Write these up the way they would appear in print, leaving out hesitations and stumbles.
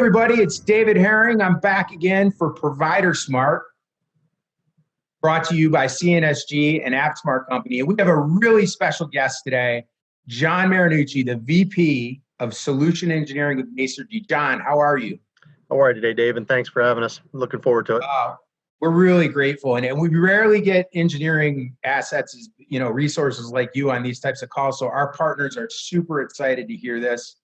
everybody, it's David Herring. I'm back again for ProviderSMART, brought to you by CNSG and AppSmart Company. And we have a really special guest today, John Marinucci, the VP of Solution Engineering with Masergy. John, how are you? How are you today, Dave? And thanks for having us. Looking forward to it. We're really grateful. And we rarely get engineering assets, resources like you on these types of calls. So our partners are super excited to hear this.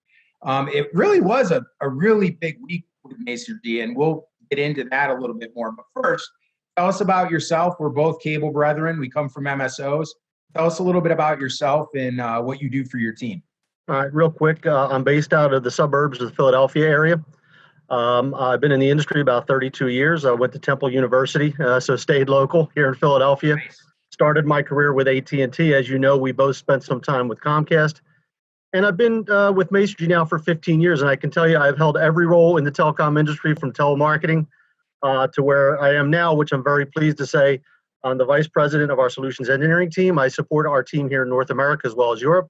It really was a really big week with Masergy, and we'll get into that a little bit more. But first, tell us about yourself. We're both cable brethren. We come from MSOs. Tell us a little bit about yourself and what you do for your team. All right, real quick. I'm based out of the suburbs of the Philadelphia area. I've been in the industry about 32 years. I went to Temple University, so stayed local here in Philadelphia. Nice. Started my career with AT&T. As you know, we both spent some time with Comcast. And I've been with Masergy now for 15 years, and I can tell you I've held every role in the telecom industry, from telemarketing to where I am now, which I'm very pleased to say I'm the vice president of our solutions engineering team. I support our team here in North America as well as Europe,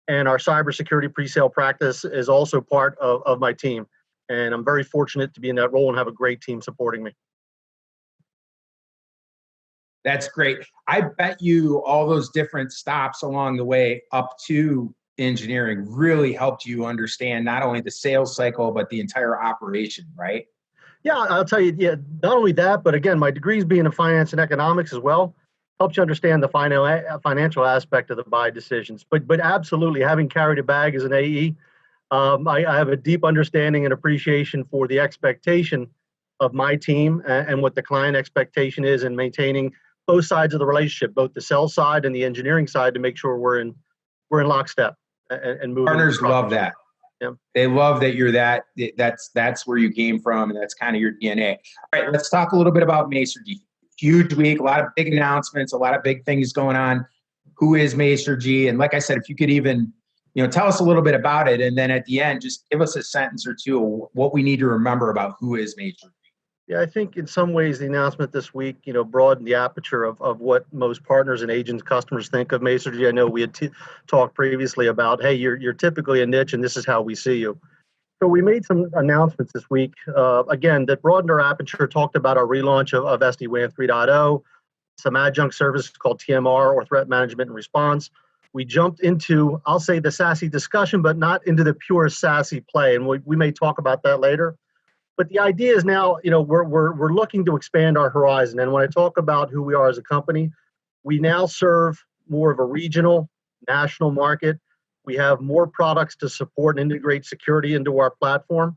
and our cybersecurity pre-sale practice is also part of my team. And I'm very fortunate to be in that role and have a great team supporting me. That's great. I bet you all those different stops along the way up to engineering really helped you understand not only the sales cycle, but the entire operation, right? Yeah, I'll tell you, not only that, but again, my degrees being in finance and economics as well, helps you understand the financial aspect of the buy decisions. But absolutely, having carried a bag as an AE, I have a deep understanding and appreciation for the expectation of my team and what the client expectation is, and maintaining both sides of the relationship, both the sales side and the engineering side, to make sure we're in lockstep and moving. Partners love that. Yeah. They love that you're that's where you came from, and that's kind of your DNA. All right, let's talk a little bit about Masergy. Huge week, a lot of big announcements, a lot of big things going on. Who is Masergy? And like I said, if you could even tell us a little bit about it, and then at the end, just give us a sentence or two of what we need to remember about who is Masergy. Yeah, I think in some ways the announcement this week, broadened the aperture of what most partners and agents, customers think of Masergy. I know we had talked previously about, hey, you're typically a niche, and this is how we see you. So we made some announcements this week, again, that broadened our aperture, talked about our relaunch of SD-WAN 3.0, some adjunct services called TMR, or Threat Management and Response. We jumped into, I'll say, the SASE discussion, but not into the pure SASE play, and we may talk about that later. But the idea is now, we're looking to expand our horizon. And when I talk about who we are as a company, we now serve more of a regional, national market. We have more products to support and integrate security into our platform,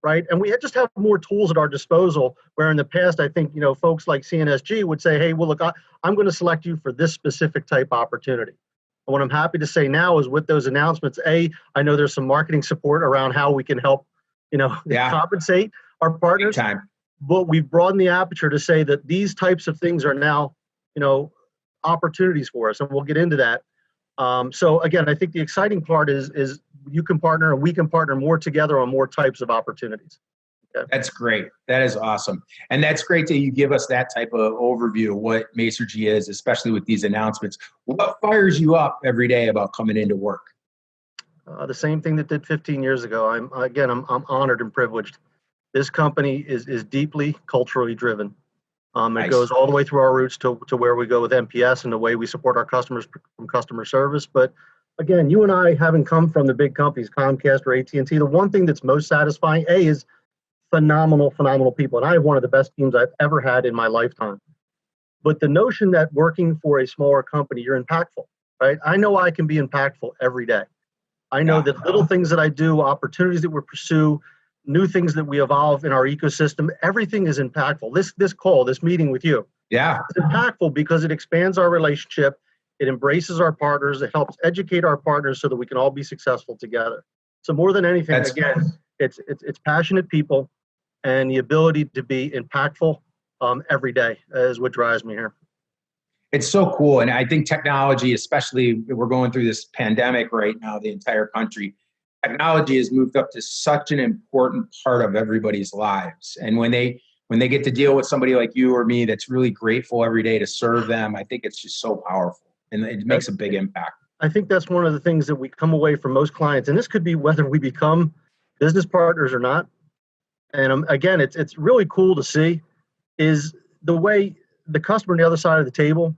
right? And we just have more tools at our disposal, where in the past, I think, folks like CNSG would say, hey, well, look, I'm going to select you for this specific type opportunity. And what I'm happy to say now is, with those announcements, I know there's some marketing support around how we can help compensate our partners. Big time. But we've broadened the aperture to say that these types of things are now, opportunities for us, and we'll get into that. So again, I think the exciting part is you can partner and we can partner more together on more types of opportunities. Okay? That's great. That is awesome. And that's great that you give us that type of overview of what Masergy is, especially with these announcements. What fires you up every day about coming into work? The same thing that did 15 years ago. I'm honored and privileged. This company is deeply culturally driven. Nice. It goes all the way through our roots to where we go with NPS and the way we support our customers from customer service. But again, you and I, having come from the big companies, Comcast or AT&T, the one thing that's most satisfying, is phenomenal people. And I have one of the best teams I've ever had in my lifetime. But the notion that working for a smaller company, you're impactful, right? I know I can be impactful every day. I know that little things that I do, opportunities that we pursue, new things that we evolve in our ecosystem, everything is impactful. This meeting with you, it's impactful because it expands our relationship. It embraces our partners. It helps educate our partners so that we can all be successful together. So more than anything, it's passionate people, and the ability to be impactful every day is what drives me here. It's so cool. And I think technology, especially we're going through this pandemic right now, the entire country, technology has moved up to such an important part of everybody's lives. And when they get to deal with somebody like you or me that's really grateful every day to serve them, I think it's just so powerful, and it makes a big impact. I think that's one of the things that we come away from most clients, and this could be whether we become business partners or not, And again, it's really cool to see is the way the customer on the other side of the table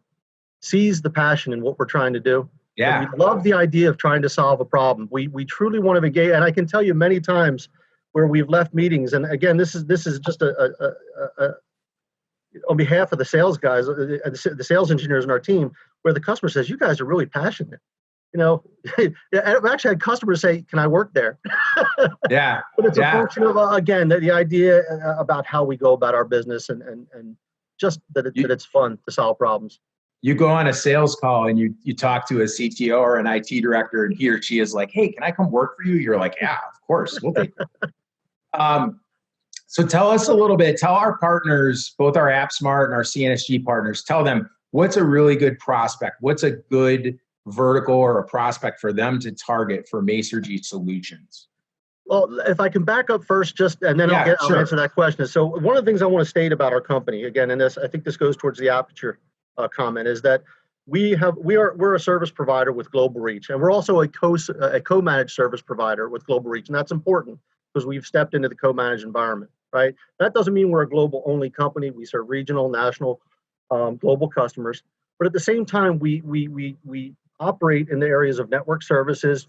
sees the passion in what we're trying to do. And we Yeah. love the idea of trying to solve a problem. We truly want to engage, and I can tell you many times where we've left meetings. And again, this is just a on behalf of the sales guys, the sales engineers in our team, where the customer says, "You guys are really passionate." You know, I've actually had customers say, "Can I work there?" Yeah. But it's a Yeah. function of again the idea about how we go about our business and just that it's fun to solve problems. You go on a sales call and you talk to a CTO or an IT director, and he or she is like, "Hey, can I come work for you?" You're like, "Yeah, of course, we'll take it." So tell us a little bit, tell our partners, both our AppSmart and our CNSG partners, tell them what's a really good prospect, what's a good vertical or a prospect for them to target for Masergy solutions. Well, if I can back up first, and then Yeah, I'll sure. answer that question. So one of the things I want to state about our company, again, and I think this goes towards the aperture comment, is that we're a service provider with global reach, and we're also a co-managed service provider with global reach, and that's important because we've stepped into the co-managed environment, right? That doesn't mean we're a global only company. We serve regional, national, global customers, but at the same time, we operate in the areas of network services.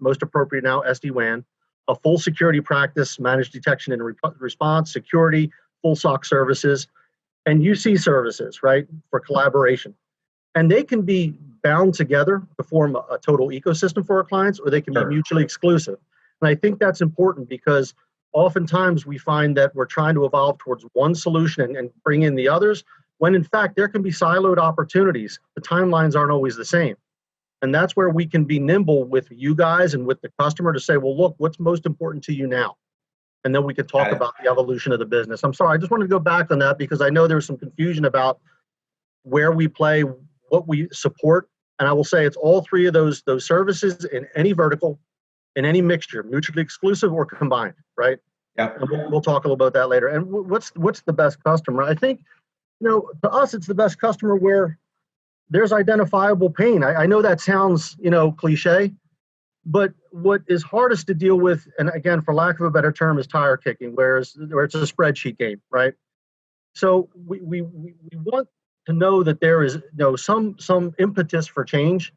Most appropriate now, SD-WAN, a full security practice, managed detection and response, security, full SOC services, and UC services, right, for collaboration. And they can be bound together to form a total ecosystem for our clients, or they can be mutually exclusive. And I think that's important because oftentimes we find that we're trying to evolve towards one solution and bring in the others, when in fact there can be siloed opportunities. The timelines aren't always the same. And that's where we can be nimble with you guys and with the customer to say, well, look, what's most important to you now? And then we can talk about the evolution of the business. I'm sorry, I just wanted to go back on that because I know there's some confusion about where we play, what we support. And I will say it's all three of those services in any vertical, in any mixture, mutually exclusive or combined, right? Yeah. And we'll talk a little about that later. And what's the best customer? I think, to us, it's the best customer where there's identifiable pain. I know that sounds, cliche, but what is hardest to deal with, and again, for lack of a better term, is tire kicking, where it's a spreadsheet game, right? So we want to know that there is some impetus for change,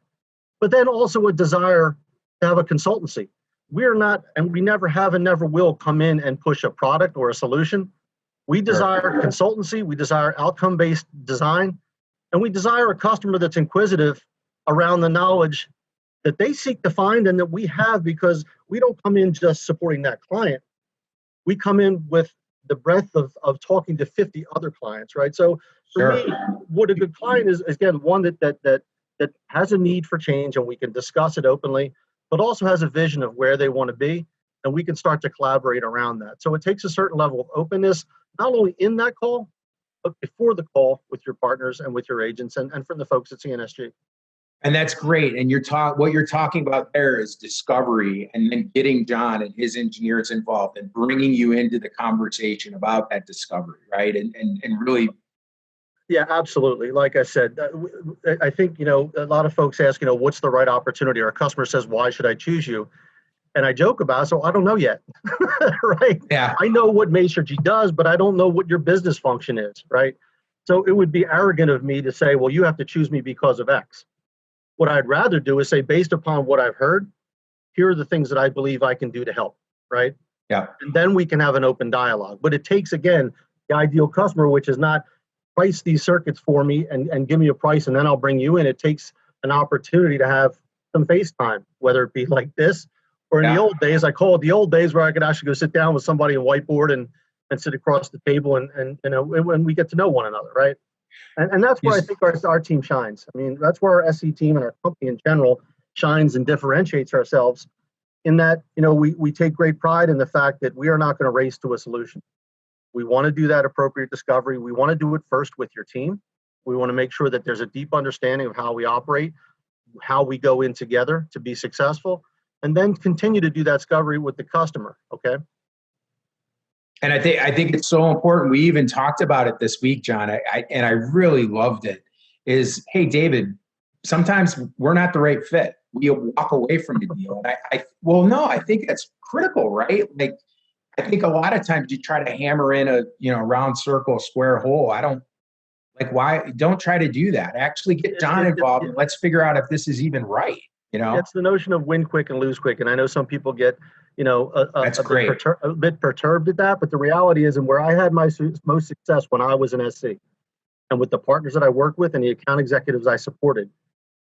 but then also a desire to have a consultancy. We are not, and we never have and never will come in and push a product or a solution. We desire consultancy, we desire outcome-based design, and we desire a customer that's inquisitive around the knowledge that they seek to find and that we have, because we don't come in just supporting that client. We come in with the breadth of talking to 50 other clients, right? So for me, what a good client is, again, one that has a need for change and we can discuss it openly, but also has a vision of where they want to be, and we can start to collaborate around that. So it takes a certain level of openness, not only in that call, but before the call with your partners and with your agents and from the folks at CNSG. And that's great. And what you're talking about there is discovery, and then getting John and his engineers involved and bringing you into the conversation about that discovery, right? And really. Yeah, absolutely. Like I said, I think, a lot of folks ask, what's the right opportunity? Or a customer says, why should I choose you? And I joke about it, so I don't know yet, right? Yeah. I know what Masergy does, but I don't know what your business function is, right? So it would be arrogant of me to say, well, you have to choose me because of X. What I'd rather do is say, based upon what I've heard, here are the things that I believe I can do to help, right? Yeah. And then we can have an open dialogue. But it takes, again, the ideal customer, which is not price these circuits for me and give me a price and then I'll bring you in. It takes an opportunity to have some FaceTime, whether it be like this, or in the old days, I call it the old days, where I could actually go sit down with somebody and whiteboard and sit across the table and when we get to know one another, right? And that's where I think our team shines. I mean, that's where our SE team and our company in general shines and differentiates ourselves, in that, we take great pride in the fact that we are not going to race to a solution. We want to do that appropriate discovery. We want to do it first with your team. We want to make sure that there's a deep understanding of how we operate, how we go in together to be successful, and then continue to do that discovery with the customer, okay? And I think it's so important. We even talked about it this week, John, and I really loved it, is, hey, David, sometimes we're not the right fit. We walk away from the deal. And I think that's critical, right? Like, I think a lot of times you try to hammer in a, round circle, square hole. I don't like, why don't try to do that. Actually get John involved and let's figure out if this is even right. It's the notion of win quick and lose quick. And I know some people get, That's great. a bit perturbed at that, but the reality is, and where I had my most success when I was in SC and with the partners that I worked with and the account executives I supported,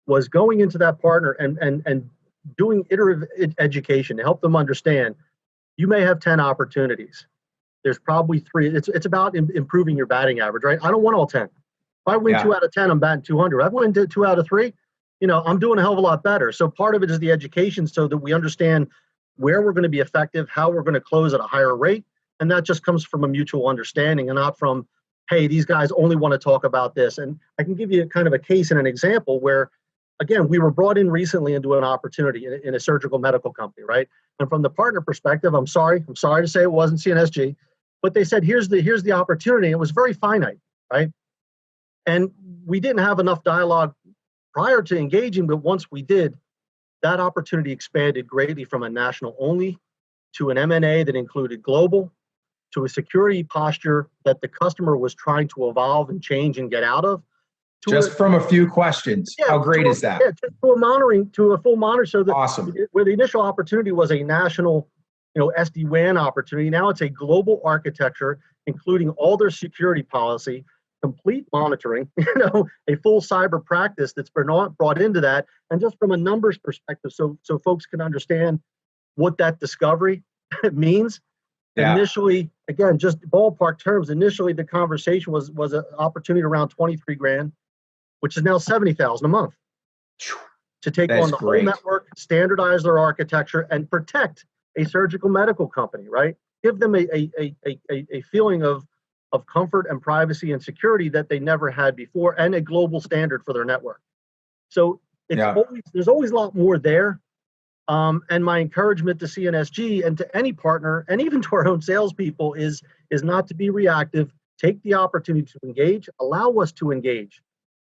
was going into that partner and doing iterative education to help them understand you may have 10 opportunities. There's probably 3. It's about improving your batting average, right? I don't want all 10. If I win 2 out of 10, I'm batting 200. I've won 2 out of 3, I'm doing a hell of a lot better. So part of it is the education so that we understand where we're going to be effective, how we're going to close at a higher rate. And that just comes from a mutual understanding and not from, hey, these guys only want to talk about this. And I can give you kind of a case and an example where, again, we were brought in recently into an opportunity in a surgical medical company, right? And from the partner perspective, I'm sorry to say it wasn't CNSG, but they said, here's the opportunity. It was very finite, right? And we didn't have enough dialogue prior to engaging, but once we did, that opportunity expanded greatly from a national only to an M&A that included global, to a security posture that the customer was trying to evolve and change and get out of. Just from a few questions. How great is that? Yeah, just to a full monitor. So that awesome. Where the initial opportunity was a national, SD-WAN opportunity, now it's a global architecture, including all their security policy, complete monitoring, a full cyber practice that's been brought into that. And just from a numbers perspective, so folks can understand what that discovery means. Yeah. Initially, again, just ballpark terms, initially the conversation was an opportunity around 23 grand, which is now 70,000 a month to take on the whole network, standardize their architecture, and protect a surgical medical company, right? Give them a feeling of comfort and privacy and security that they never had before, and a global standard for their network. So there's always a lot more there. And my encouragement to CNSG and to any partner, and even to our own salespeople, is not to be reactive. Take the opportunity to engage. Allow us to engage.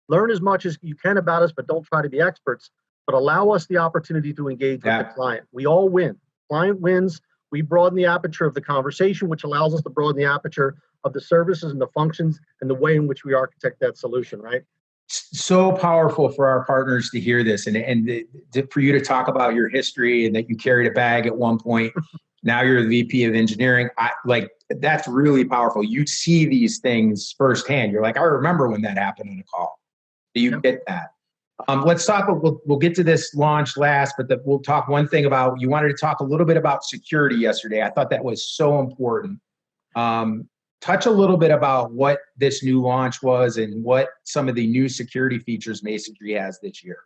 Learn as much as you can about us, but don't try to be experts. But allow us the opportunity to engage with the client. We all win. Client wins. We broaden the aperture of the conversation, which allows us to broaden the aperture of the services and the functions and the way in which we architect that solution, right? So powerful for our partners to hear this and for you to talk about your history and that you carried a bag at one point. Now you're the VP of engineering. That's really powerful. You see these things firsthand. You're like, I remember when that happened on a call. You get that. Let's talk, we'll get to this launch last, but we'll talk one thing about, you wanted to talk a little bit about security yesterday. I thought that was so important. Touch a little bit about what this new launch was and what some of the new security features Masergy has this year,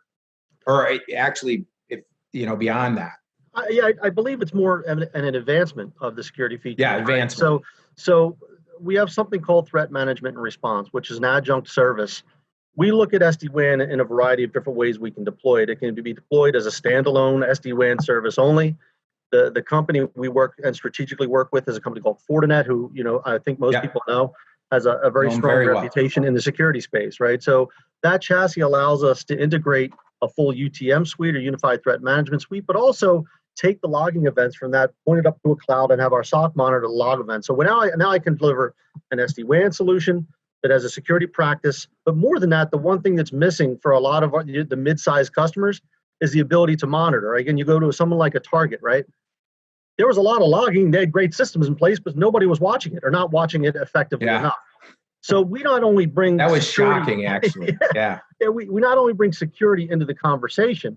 or actually, if beyond that. I believe it's more an advancement of the security features. Yeah, advancement. So we have something called threat management and response, which is an adjunct service. We look at SD-WAN in a variety of different ways we can deploy it. It can be deployed as a standalone SD-WAN service only. The company we work and strategically work with is a company called Fortinet, who I think most people know has a very strong reputation in the security space, right? So that chassis allows us to integrate a full UTM suite or Unified Threat Management suite, but also take the logging events from that, point it up to a cloud, and have our SOC monitor the log events. So now I can deliver an SD-WAN solution that has a security practice. But more than that, the one thing that's missing for a lot of the mid-sized customers is the ability to monitor. Again, you go to someone like a Target, right? There was a lot of logging. They had great systems in place, but nobody was watching it or not watching it effectively enough. So we not only bring that was shocking, actually. We not only bring security into the conversation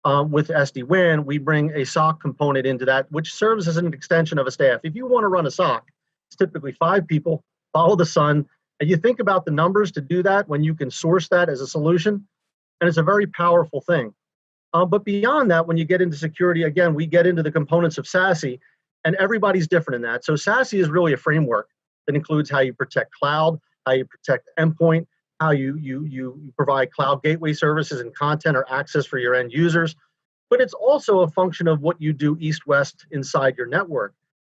with SD-WAN, we bring a SOC component into that, which serves as an extension of a staff. If you want to run a SOC, it's typically 5 people, follow the sun, and you think about the numbers to do that when you can source that as a solution, and it's a very powerful thing. But beyond that, when you get into security, again, we get into the components of SASE, and everybody's different in that. So SASE is really a framework that includes how you protect cloud, how you protect endpoint, how you provide cloud gateway services and content or access for your end users. But it's also a function of what you do east-west inside your network.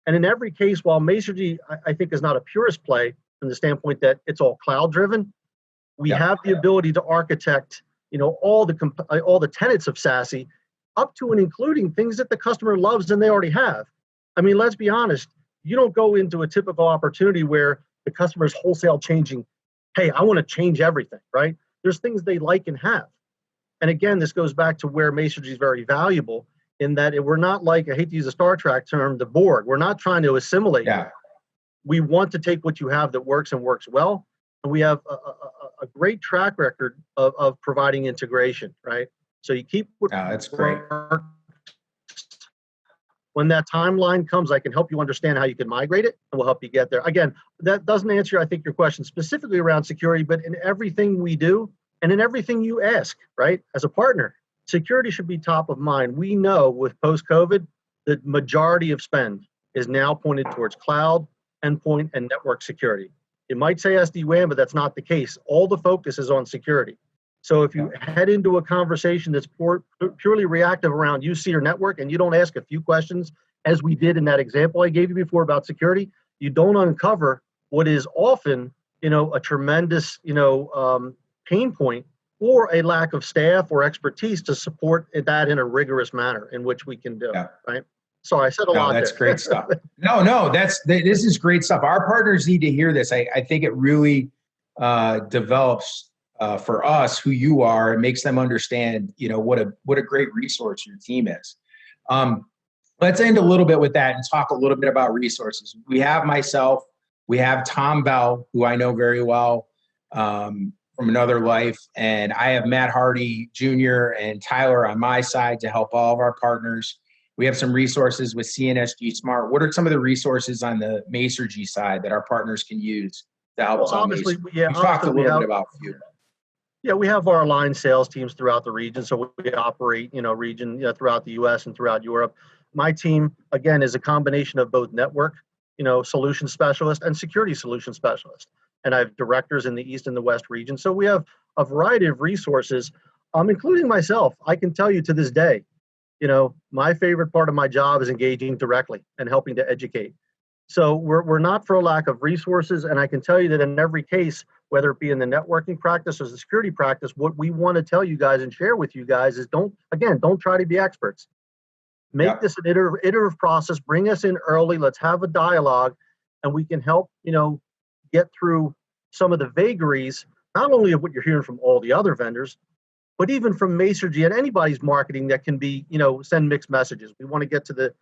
And in every case, while Masergy, I think, is not a purist play from the standpoint that it's all cloud-driven, we have the ability to architect all the tenets of SASE up to and including things that the customer loves and they already have. I mean, let's be honest, You don't go into a typical opportunity where the customer is wholesale changing. Hey, I want to change everything, right? There's things they like and have. And again, this goes back to where Masergy is very valuable in that we're not like, I hate to use a Star Trek term, the Borg. We're not trying to assimilate. Yeah. We want to take what you have that works and works well. And we have a great track record of providing integration, right? So you keep what that's great. works. When that timeline comes, I can help you understand how you can migrate it, and we'll help you get there. Again, that doesn't answer, I think, your question specifically around security, but in everything we do and in everything you ask, right, as a partner, security should be top of mind. We know with post-COVID, the majority of spend is now pointed towards cloud, endpoint, and network security. It might say SD-WAN, but that's not the case. All the focus is on security. So if you head into a conversation that's purely reactive around you see your network and you don't ask a few questions, as we did in that example I gave you before about security, you don't uncover what is often, a tremendous, pain point or a lack of staff or expertise to support that in a rigorous manner in which we can do, right? Sorry, I said a lot that's there. great stuff. No, this is great stuff. Our partners need to hear this. I think it really develops for us who you are. It makes them understand, what a great resource your team is. Let's end a little bit with that and talk a little bit about resources. We have myself, we have Tom Bell, who I know very well from another life, and I have Matt Hardy Jr. and Tyler on my side to help all of our partners. We have some resources with CNSG Smart. What are some of the resources on the Masergy side that our partners can use to help us on Masergy? You talked a little bit about a few. Yeah, we have our aligned sales teams throughout the region. So we operate, throughout the US and throughout Europe. My team, again, is a combination of both network, solution specialist and security solution specialist. And I have directors in the East and the West region. So we have a variety of resources, including myself. I can tell you to this day, my favorite part of my job is engaging directly and helping to educate. So we're not for a lack of resources. And I can tell you that in every case, whether it be in the networking practice or the security practice, what we want to tell you guys and share with you guys is don't try to be experts. Make this an iterative process. Bring us in early. Let's have a dialogue, and we can help, get through some of the vagaries, not only of what you're hearing from all the other vendors, but even from Masergy and anybody's marketing that can be, send mixed messages. We want to get to the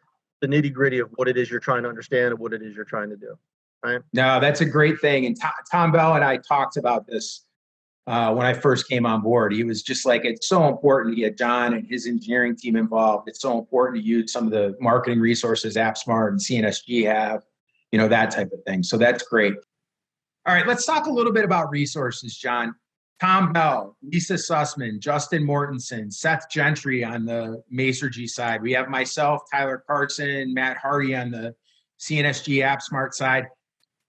nitty gritty of what it is you're trying to understand and what it is you're trying to do. Right? No, that's a great thing. And Tom Bell and I talked about this when I first came on board. He was just like, it's so important to get John and his engineering team involved. It's so important to use some of the marketing resources AppSmart and CNSG have, that type of thing. So that's great. All right, let's talk a little bit about resources, John. Tom Bell, Lisa Sussman, Justin Mortensen, Seth Gentry on the Masergy side. We have myself, Tyler Carson, Matt Hardy on the CNSG AppSmart side.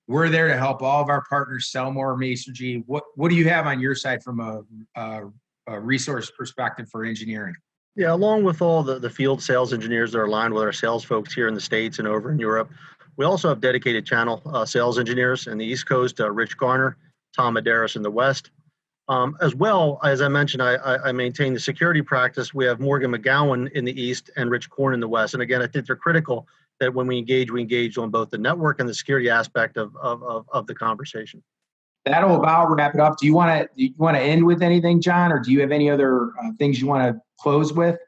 We're there to help all of our partners sell more Masergy. What do you have on your side from a resource perspective for engineering? Yeah, along with all the field sales engineers that are aligned with our sales folks here in the States and over in Europe, we also have dedicated channel sales engineers in the East Coast, Rich Garner, Tom Medeiros in the West. As well, as I mentioned, I maintain the security practice. We have Morgan McGowan in the East and Rich Korn in the West. And again, I think they're critical that when we engage on both the network and the security aspect of the conversation. That'll about wrap it up. Do you want to end with anything, John, or do you have any other things you want to close with?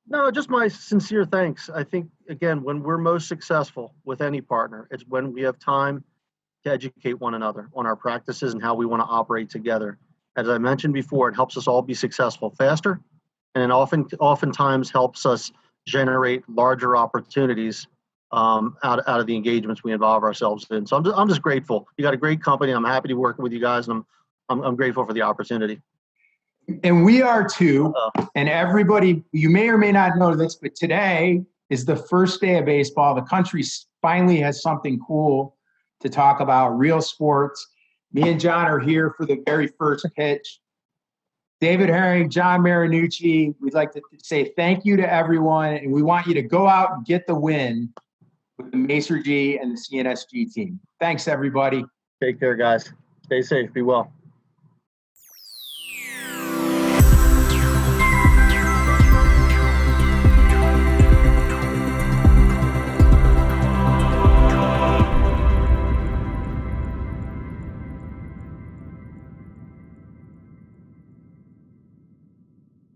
No, just my sincere thanks. I think, again, when we're most successful with any partner, it's when we have time to educate one another on our practices and how we want to operate together. As I mentioned before, it helps us all be successful faster, and it oftentimes helps us generate larger opportunities out of the engagements we involve ourselves in. So I'm just grateful. You got a great company. I'm happy to work with you guys, and I'm grateful for the opportunity. And we are too. And everybody, you may or may not know this, but today is the first day of baseball. The country finally has something cool to talk about, real sports. Me and John are here for the very first pitch. David Herring, John Marinucci, we'd like to say thank you to everyone, and we want you to go out and get the win with the Masergy and the CNSG team. Thanks, everybody. Take care, guys. Stay safe. Be well.